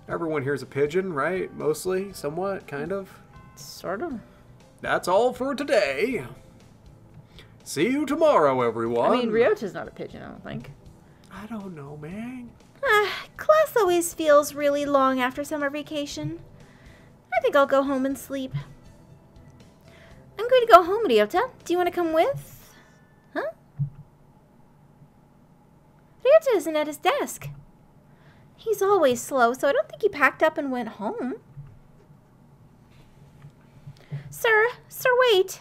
Everyone here's a pigeon, right? Mostly, somewhat, kind of. Sort of. That's all for today. See you tomorrow, everyone. I mean, Ryota's not a pigeon, I don't think. I don't know, man. Class always feels really long after summer vacation. I think I'll go home and sleep. I'm going to go home, Ryota. Do you want to come with? Huh? Ryota isn't at his desk. He's always slow, so I don't think he packed up and went home. Sir, wait.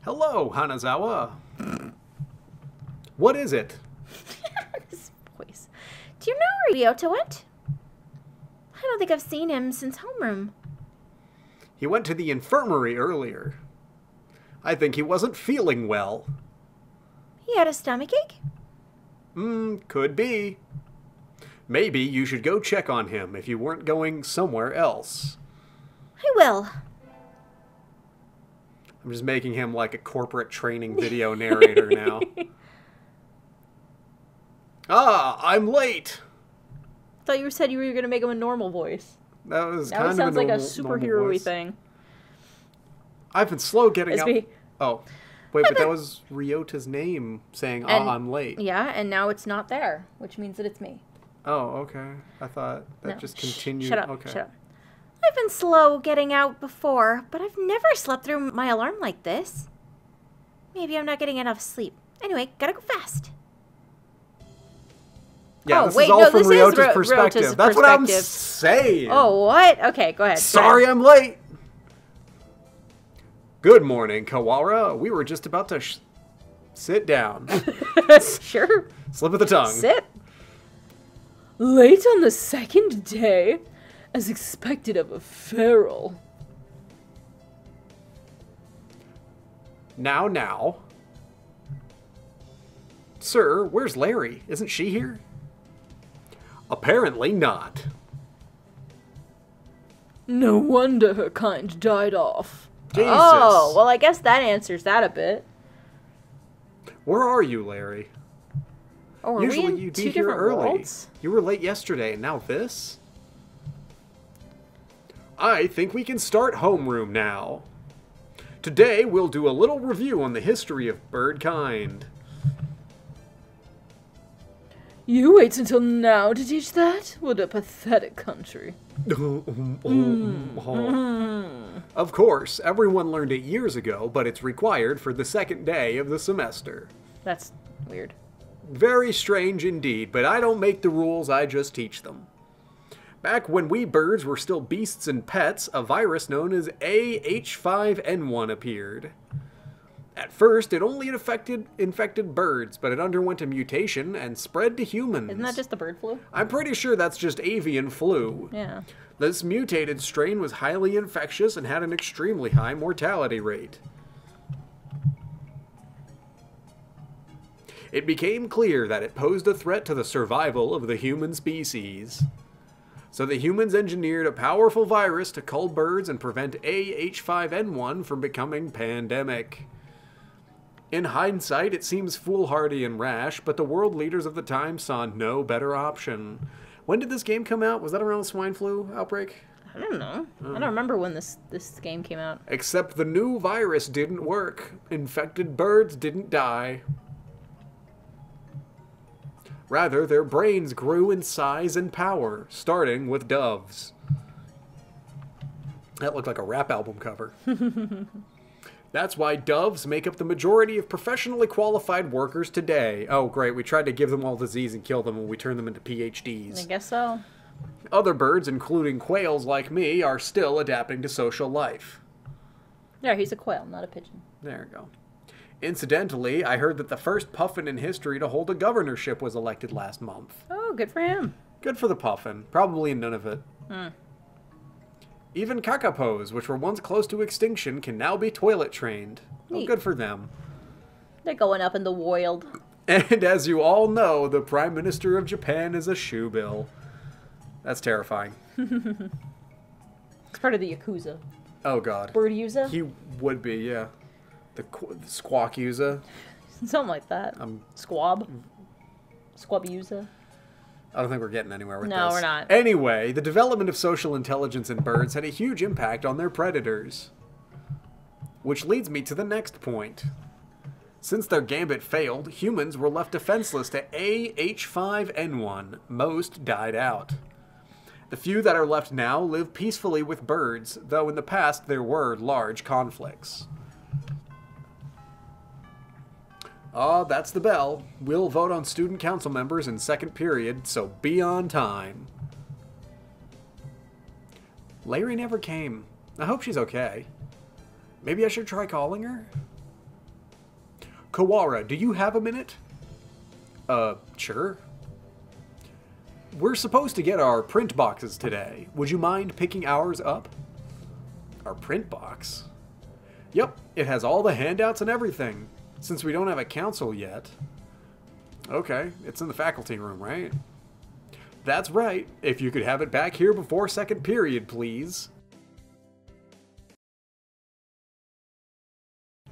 Hello, Hanazawa. What is it? His voice. Do you know where Ryota went? I don't think I've seen him since homeroom. He went to the infirmary earlier. I think he wasn't feeling well. He had a stomachache? Could be. Maybe you should go check on him if you weren't going somewhere else. I will. I'm just making him like a corporate training video narrator now. Ah, I'm late. Thought you said you were going to make him a normal voice. That was Now kind it of sounds like a normal superhero-y voice. thing. I've been slow getting up. SB. Oh, wait, but that was Ryota's name saying, And- I'm late. Yeah, and now it's not there, which means that it's me. Oh, okay. I thought that No. just continued. Shut up. Okay. Shut up. I've been slow getting out before, but I've never slept through my alarm like this. Maybe I'm not getting enough sleep. Anyway, gotta go fast. Yeah, Oh, this wait, is all no, from this is Ryota's perspective. Ryota's That's what I'm perspective. saying. Oh, what? Okay, go ahead. Sorry I'm late. Good morning, Kawara. We were just about to sit down. Sure. Slip of the tongue. Sit. Late on the second day, as expected of a feral. Now. Sir, where's Larry? Isn't she here? Apparently not. No wonder her kind died off. Jesus. Oh, well, I guess that answers that a bit. Where are you, Larry? Oh, are Usually we in you'd two be here different early. worlds? You were late yesterday, and now this? I think we can start homeroom now. Today, we'll do a little review on the history of bird kind. You wait until now to teach that? What a pathetic country. Of course, everyone learned it years ago, but it's required for the second day of the semester. That's weird. Very strange indeed, but I don't make the rules, I just teach them. Back when we birds were still beasts and pets, a virus known as AH5N1 appeared. At first, it only infected birds, but it underwent a mutation and spread to humans. Isn't that just the bird flu? I'm pretty sure that's just avian flu. Yeah. This mutated strain was highly infectious and had an extremely high mortality rate. It became clear that it posed a threat to the survival of the human species. So the humans engineered a powerful virus to cull birds and prevent AH5N1 from becoming pandemic. In hindsight, it seems foolhardy and rash, but the world leaders of the time saw no better option. When did this game come out? Was that around the swine flu outbreak? I don't know. I don't remember when this game came out. Except the new virus didn't work. Infected birds didn't die. Rather, their brains grew in size and power, starting with doves. That looked like a rap album cover. That's why doves make up the majority of professionally qualified workers today. Oh, great, we tried to give them all disease and kill them when we turned them into PhDs. I guess so. Other birds, including quails like me, are still adapting to social life. Yeah, he's a quail, not a pigeon. There you go. Incidentally, I heard that the first puffin in history to hold a governorship was elected last month. Oh, good for him. Good for the puffin. Probably none of it. Even kakapos, which were once close to extinction, can now be toilet trained. Oh, Neat. good for them. They're going up in the wild. And as you all know, the Prime Minister of Japan is a shoebill. That's terrifying. It's part of the Yakuza. Oh, God. Bird user? He would be, yeah. The squawk user. Something like that. Squab. Squab user. I don't think we're getting anywhere with this. No, we're not. Anyway, the development of social intelligence in birds had a huge impact on their predators. Which leads me to the next point. Since their gambit failed, humans were left defenseless to H5N1. Most died out. The few that are left now live peacefully with birds, though in the past there were large conflicts. That's the bell. We'll vote on student council members in second period, so be on time. Larry never came. I hope she's okay. Maybe I should try calling her? Kawara, do you have a minute? Sure. We're supposed to get our print boxes today. Would you mind picking ours up? Our print box? Yep, it has all the handouts and everything. Since we don't have a council yet. Okay, it's in the faculty room, right? That's right. If you could have it back here before second period, please.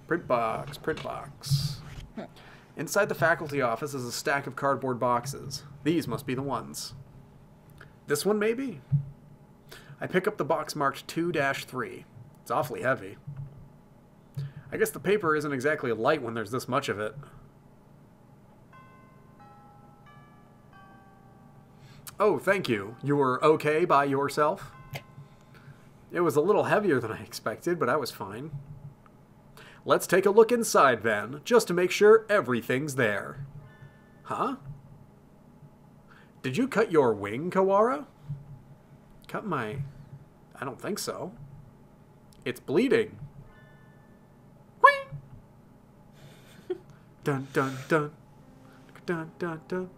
Print box, print box. Inside the faculty office is a stack of cardboard boxes. These must be the ones. This one, maybe? I pick up the box marked 2-3. It's awfully heavy. I guess the paper isn't exactly light when there's this much of it. Oh, thank you. You were okay by yourself? It was a little heavier than I expected, but I was fine. Let's take a look inside then, just to make sure everything's there. Huh? Did you cut your wing, Kawara? Cut my... I don't think so. It's bleeding. Dun, dun, dun. Dun, dun, dun.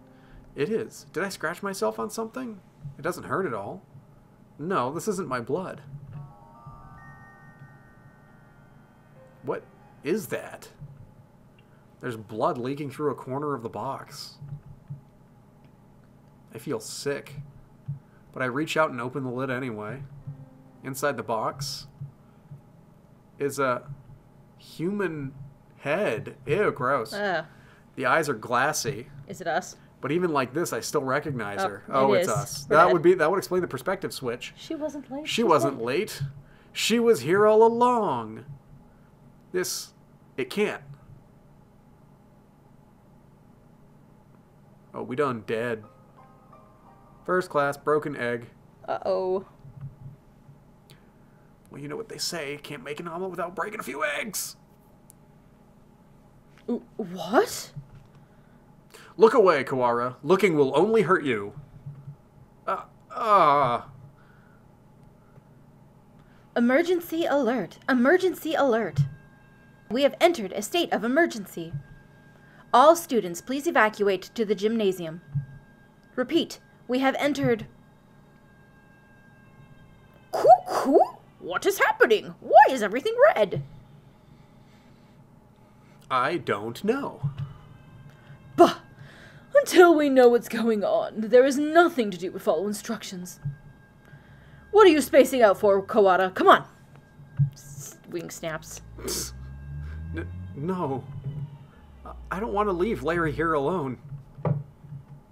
It is. Did I scratch myself on something? It doesn't hurt at all. No, this isn't my blood. What is that? There's blood leaking through a corner of the box. I feel sick. But I reach out and open the lid anyway. Inside the box is a human head. Ew, gross. The eyes are glassy. Is it us? But even like this, I still recognize her. Oh, It's is. us. We're That dead. would explain the perspective switch. She wasn't late. She wasn't late. She was here all along. It can't. Oh, we done dead. First class, broken egg. Uh-oh. Well, you know what they say. Can't make an omelet without breaking a few eggs. What? Look away, Kawara. Looking will only hurt you. Emergency alert. Emergency alert. We have entered a state of emergency. All students, please evacuate to the gymnasium. Repeat, we have entered... Cuckoo? What is happening? Why is everything red? I don't know. Bah! Until we know what's going on, there is nothing to do but follow instructions. What are you spacing out for, Kawada? Come on! Wing snaps. No. I don't want to leave Larry here alone.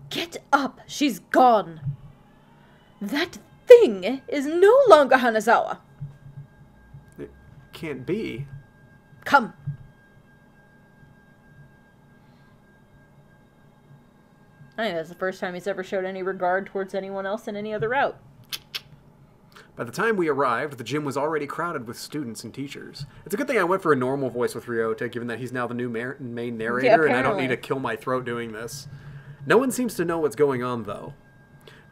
Get up! She's gone! That thing is no longer Hanazawa. It can't be. Come. I think that's the first time he's ever showed any regard towards anyone else in any other route. By the time we arrived, the gym was already crowded with students and teachers. It's a good thing I went for a normal voice with Ryota, given that he's now the new main narrator, and I don't need to kill my throat doing this. No one seems to know what's going on, though.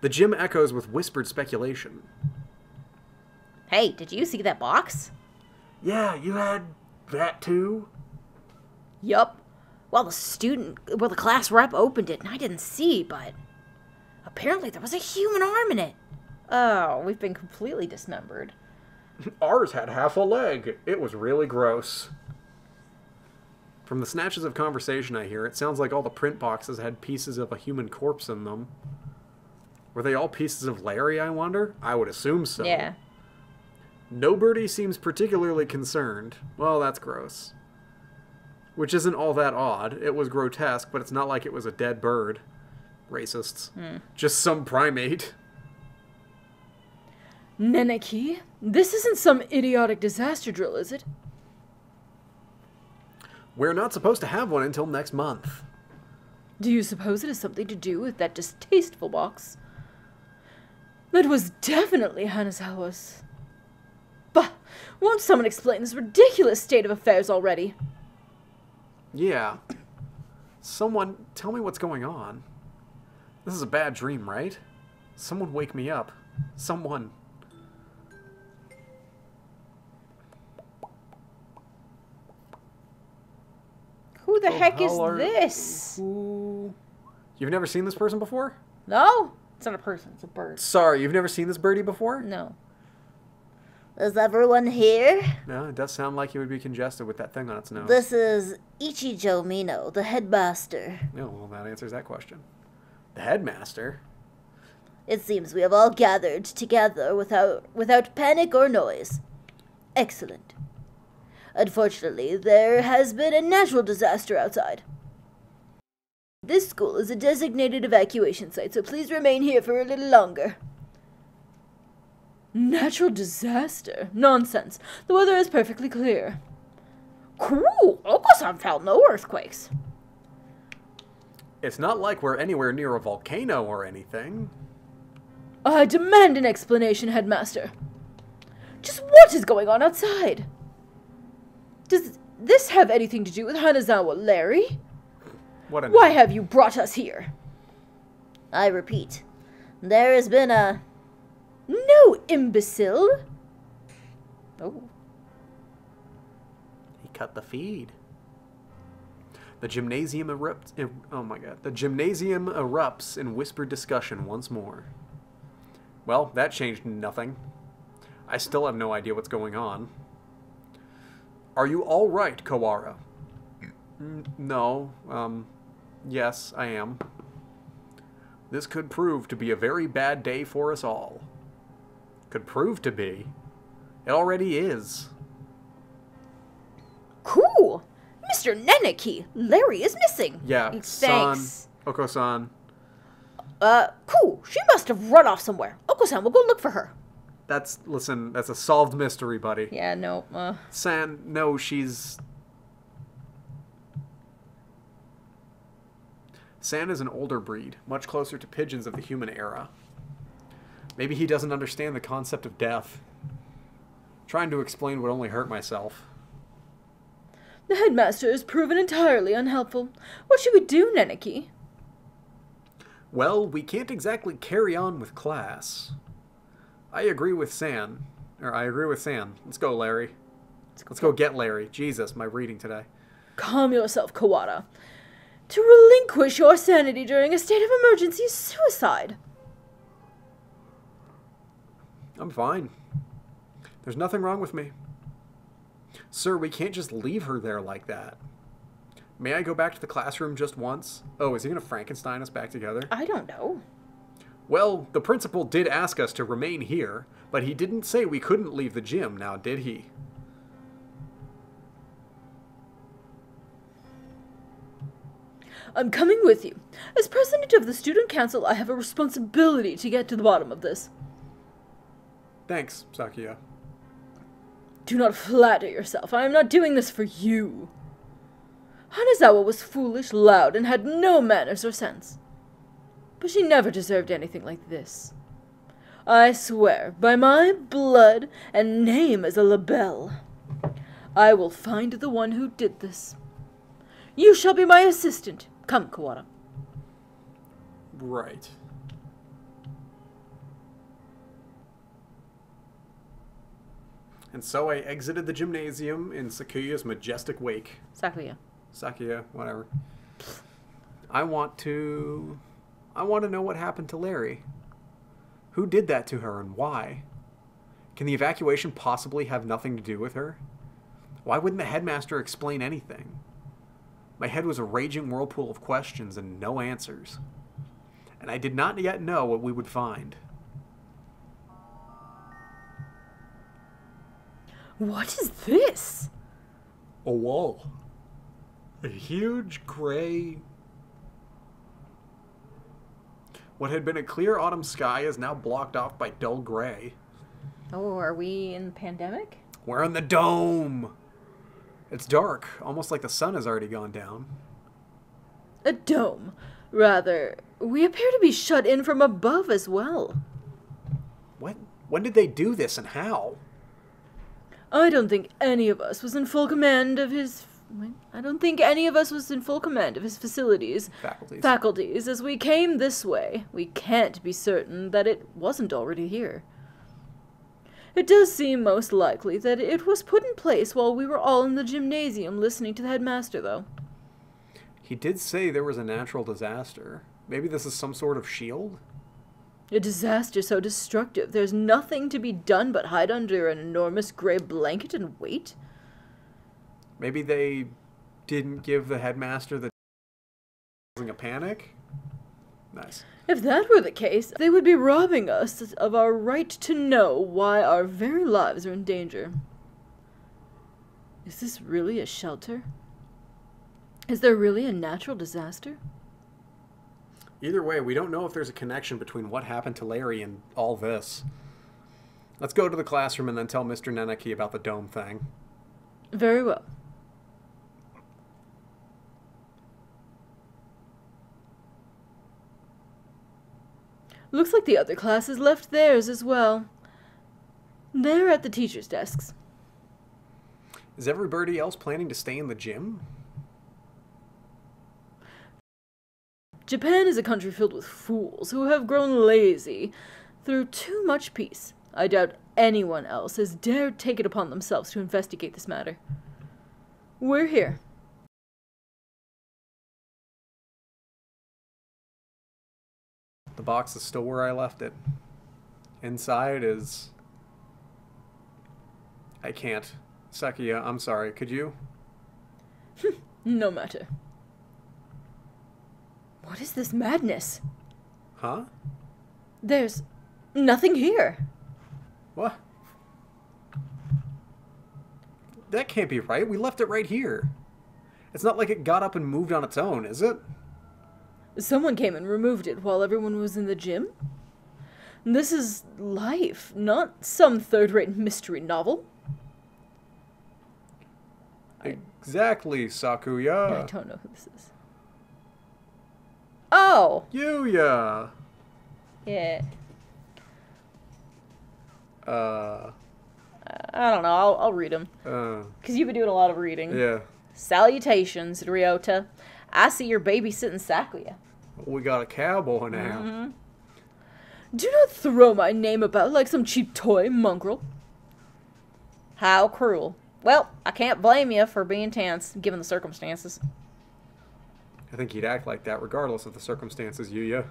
The gym echoes with whispered speculation. Hey, did you see that box? Yeah, you had that too? Yup. Well, the class rep opened it, and I didn't see, but apparently there was a human arm in it. Oh, we've been completely dismembered. Ours had half a leg. It was really gross. From the snatches of conversation I hear, it sounds like all the print boxes had pieces of a human corpse in them. Were they all pieces of Larry, I wonder? I would assume so. Yeah. Nobody seems particularly concerned. Well, that's gross. Which isn't all that odd. It was grotesque, but it's not like it was a dead bird. Racists. Just some primate. Neneki, this isn't some idiotic disaster drill, is it? We're not supposed to have one until next month. Do you suppose it has something to do with that distasteful box? That was definitely Hanazawa's. Bah! Won't someone explain this ridiculous state of affairs already? Yeah. Someone tell me what's going on. This is a bad dream, right? Someone wake me up. Someone. Who the heck is hell are- this? Ooh. You've never seen this person before? No? It's not a person, it's a bird. Sorry, you've never seen this birdie before? No. Is everyone here? No, it does sound like it would be congested with that thing on its nose. This is Ichijo Mino, the headmaster. No, well, that answers that question. The headmaster? It seems we have all gathered together without panic or noise. Excellent. Unfortunately, there has been a natural disaster outside. This school is a designated evacuation site, so please remain here for a little longer. Natural disaster? Nonsense. The weather is perfectly clear. Cool! Oko-san felt no earthquakes. It's not like we're anywhere near a volcano or anything. I demand an explanation, Headmaster. Just what is going on outside? Does this have anything to do with Hanazawa, Larry? Why have you brought us here? I repeat, there has been a... No, imbecile! Oh. He cut the feed. The gymnasium erupts. Oh my god. The gymnasium erupts in whispered discussion once more. Well, that changed nothing. I still have no idea what's going on. Are you all right, Kawara? No. Yes, I am. This could prove to be a very bad day for us all. Could prove to be. It already is. Cool! Mr. Neneki, Larry is missing. Yeah, Thanks. San, Oko-san. Cool. She must have run off somewhere. Oko-san, we'll go look for her. Listen, that's a solved mystery, buddy. Yeah, no, San, no, she's... San is an older breed, much closer to pigeons of the human era. Maybe he doesn't understand the concept of death. Trying to explain would only hurt myself. The headmaster has proven entirely unhelpful. What should we do, Neneki? Well, we can't exactly carry on with class. I agree with San. Let's go, Larry. Let's go get Larry. Jesus, my reading today. Calm yourself, Kawada. To relinquish your sanity during a state of emergency is suicide. I'm fine. There's nothing wrong with me. Sir, we can't just leave her there like that. May I go back to the classroom just once? Oh, is he going to Frankenstein us back together? I don't know. Well, the principal did ask us to remain here, but he didn't say we couldn't leave the gym, now did he? I'm coming with you. As president of the student council, I have a responsibility to get to the bottom of this. Thanks, Sakuya. Do not flatter yourself. I am not doing this for you. Hanazawa was foolish, loud, and had no manners or sense. But she never deserved anything like this. I swear, by my blood and name as a labelle, I will find the one who did this. You shall be my assistant. Come, Kawada. Right. And so I exited the gymnasium in Sakuya's majestic wake. Sakuya, whatever. I want to know what happened to Larry. Who did that to her and why? Can the evacuation possibly have nothing to do with her? Why wouldn't the headmaster explain anything? My head was a raging whirlpool of questions and no answers. And I did not yet know what we would find. What is this? A wall. A huge gray... What had been a clear autumn sky is now blocked off by dull gray. Oh, are we in pandemic? We're in the dome! It's dark, almost like the sun has already gone down. A dome. Rather, we appear to be shut in from above as well. When did they do this and how? I don't think any of us was in full command of his... I don't think any of us was in full command of his faculties as we came this way. We can't be certain that it wasn't already here. It does seem most likely that it was put in place while we were all in the gymnasium listening to the headmaster, though. He did say there was a natural disaster. Maybe this is some sort of shield? A disaster so destructive there's nothing to be done but hide under an enormous gray blanket and wait? Maybe they didn't give the headmaster the causing a panic? Nice. If that were the case, they would be robbing us of our right to know why our very lives are in danger. Is this really a shelter? Is there really a natural disaster? Either way, we don't know if there's a connection between what happened to Larry and all this. Let's go to the classroom and then tell Mr. Neneke about the dome thing. Very well. Looks like the other classes left theirs as well. They're at the teachers' desks. Is everybody else planning to stay in the gym? Japan is a country filled with fools who have grown lazy through too much peace. I doubt anyone else has dared take it upon themselves to investigate this matter. We're here. The box is still where I left it. Inside is... I can't. Sakuya, I'm sorry. Could you? No matter. What is this madness? Huh? There's nothing here. What? That can't be right. We left it right here. It's not like it got up and moved on its own, is it? Someone came and removed it while everyone was in the gym? This is life, not some third-rate mystery novel. Exactly, Sakuya. I don't know who this is. Oh! Yuya! Yeah. I I don't know, I'll read them. Because you've been doing a lot of reading. Yeah. Salutations, Ryota. I see you're babysitting Sakuya. We got a cowboy now. Mm-hmm. Do not throw my name about like some cheap toy, mongrel. How cruel. Well, I can't blame you for being tense, given the circumstances. I think he'd act like that regardless of the circumstances, Yuya.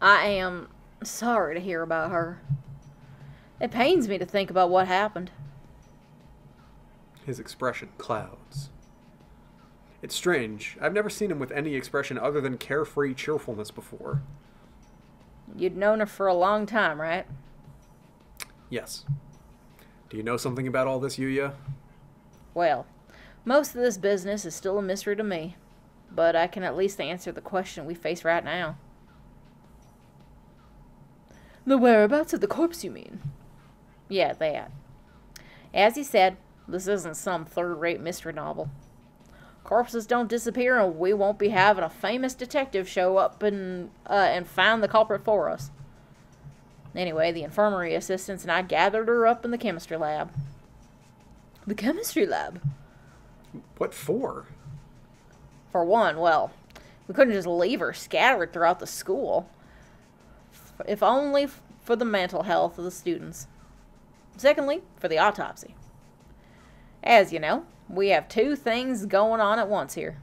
I am sorry to hear about her. It pains me to think about what happened. His expression clouds. It's strange. I've never seen him with any expression other than carefree cheerfulness before. You'd known her for a long time, right? Yes. Do you know something about all this, Yuya? Well, most of this business is still a mystery to me, but I can at least answer the question we face right now. The whereabouts of the corpse, you mean? Yeah, that. As you said, this isn't some third-rate mystery novel. Corpses don't disappear, and we won't be having a famous detective show up and find the culprit for us. Anyway, the infirmary assistants and I gathered her up in the chemistry lab. The chemistry lab? What for? For one, well, we couldn't just leave her scattered throughout the school. If only for the mental health of the students. Secondly, for the autopsy. As you know, we have two things going on at once here.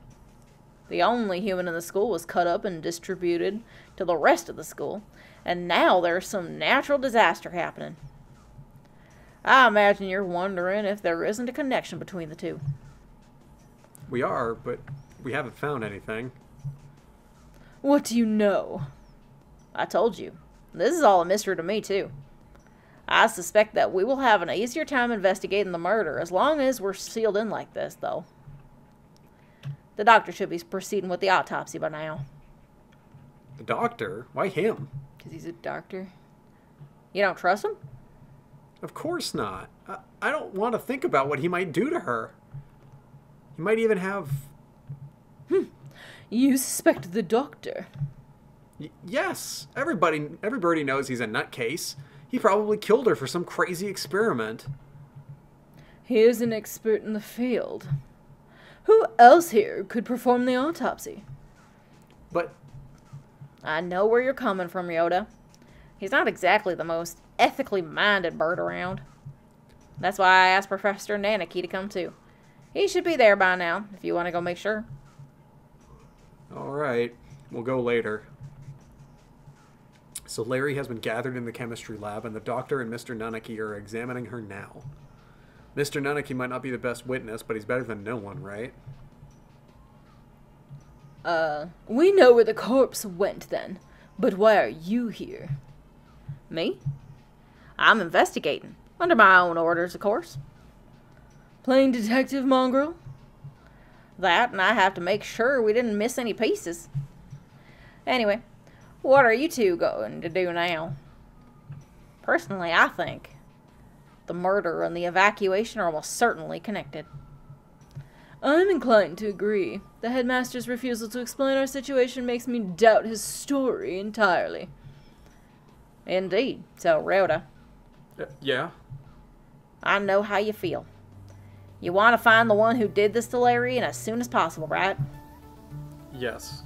The only human in the school was cut up and distributed to the rest of the school, and now there's some natural disaster happening. I imagine you're wondering if there isn't a connection between the two. We are, but we haven't found anything. What do you know? I told you. This is all a mystery to me, too. I suspect that we will have an easier time investigating the murder as long as we're sealed in like this, though. The doctor should be proceeding with the autopsy by now. The doctor? Why him? Because he's a doctor. You don't trust him? Of course not. I don't want to think about what he might do to her. He might even have... You suspect the doctor? Yes. Everybody knows he's a nutcase. He probably killed her for some crazy experiment. He is an expert in the field. Who else here could perform the autopsy? But... I know where you're coming from, Yoda. He's not exactly the most ethically minded bird around. That's why I asked Professor Nanaki to come too. He should be there by now, if you want to go make sure. Alright, we'll go later. So Larry has been gathered in the chemistry lab, and the doctor and Mr. Nanaki are examining her now. Mr. Nanaki might not be the best witness, but he's better than no one, right? We know where the corpse went then, but why are you here? Me? I'm investigating. Under my own orders, of course. Playing detective, mongrel? That, and I have to make sure we didn't miss any pieces. Anyway, what are you two going to do now? Personally, I think the murder and the evacuation are almost certainly connected. I'm inclined to agree. The headmaster's refusal to explain our situation makes me doubt his story entirely. Indeed. So, Rhoda. Yeah? I know how you feel. You want to find the one who did this to Larry and as soon as possible, right? Yes.